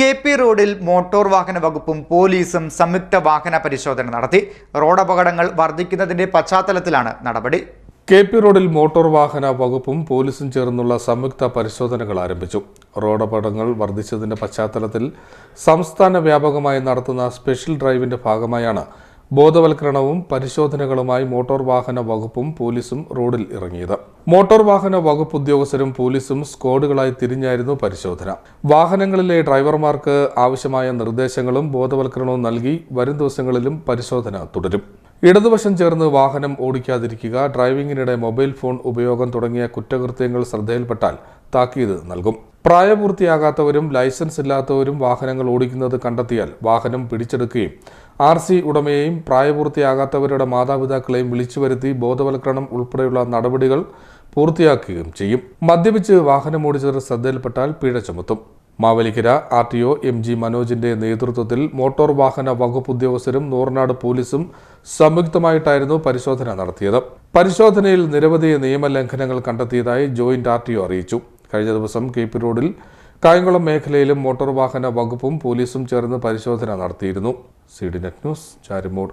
K P. റോഡിൽ motor വാഹന വകുപ്പും പോലീസും സംയുക്ത വാഹന പരിശോധന നടത്തി. റോഡ് അപകടങ്ങൾ വർദ്ധിക്കുന്നതിന്റെ പശ്ചാത്തലത്തിലാണ് നടപടി. കെ.പി. റോഡിൽ മോട്ടോർ വാഹന വകുപ്പും പോലീസും ചേർന്നുള്ള സംയുക്ത പരിശോധനകൾ ആരംഭിച്ചു. റോഡ് അപകടങ്ങൾ വർദ്ധിച്ചതിന്റെ പശ്ചാത്തലത്തിൽ സംസ്ഥാന വ്യാപകമായി നടത്തുന്ന സ്പെഷ്യൽ ഡ്രൈവിന്റെ ഭാഗമായാണ് ബോധവൽക്കരണവും പരിശോധനകളുമായി മോട്ടോർ വാഹന വകുപ്പും പോലീസും റോഡിൽ ഇറങ്ങിയത്. മോട്ടോർ വാഹന വകുപ്പ് ഉദ്യോഗസ്ഥരും പോലീസും സ്ക്വാഡുകളായി തിരിഞ്ഞായിരുന്നു പരിശോധന. വാഹനങ്ങളിലെ ഡ്രൈവർമാർക്ക് ആവശ്യമായ നിർദ്ദേശങ്ങളും ബോധവൽക്കരണവും നൽകി വരും ദിവസങ്ങളിലും പരിശോധന തുടരും. ഇടതുവശം ചേർന്ന് വാഹനം ഓടിക്കാതിരിക്കുക, ഡ്രൈവിംഗിനിടെ മൊബൈൽ ഫോൺ ഉപയോഗം തുടങ്ങിയ കുറ്റകൃത്യങ്ങൾ ശ്രദ്ധയിൽപ്പെട്ടാൽ താക്കീത് നൽകും. പ്രായപൂർത്തിയാകാത്തവരും ലൈസൻസ് ഇല്ലാത്തവരും വാഹനങ്ങൾ ഓടിക്കുന്നത് കണ്ടെത്തിയാൽ വാഹനം പിടിച്ചെടുക്കുകയും RC ഉടമയെയും പ്രായപൂർത്തിയാകാത്തവരുടെ മാതാപിതാക്കളെയും വിളിച്ചുവരുത്തി ബോധവൽക്കരണം ഉൾപ്പെടെയുള്ള നടപടികൾ പൂർത്തിയാക്കുകയും ചെയ്യും. മദ്യപിച്ച് വാഹനം ഓടിച്ചവർ ശ്രദ്ധയിൽപ്പെട്ടാൽ പിഴ ചുമത്തും. മാവേലിക്കര RTO MG മനോജിന്റെ നേതൃത്വത്തിൽ മോട്ടോർ വാഹന വകുപ്പ് ഉദ്യോഗസ്ഥരും നൂറനാട് പോലീസും സംയുക്തമായിട്ടായിരുന്നു പരിശോധന നടത്തിയത്. പരിശോധനയിൽ നിരവധി നിയമലംഘനങ്ങൾ കണ്ടെത്തിയതായി ജോയിന്റ് RTO അറിയിച്ചു. കഴിഞ്ഞ ദിവസം കെ.പി. റോഡിൽ കായംകുളം മേഖലയിലും മോട്ടോർ വാഹന വകുപ്പും പോലീസും ചേർന്ന് പരിശോധന നടത്തിയിരുന്നു. CDNet news, Charimood.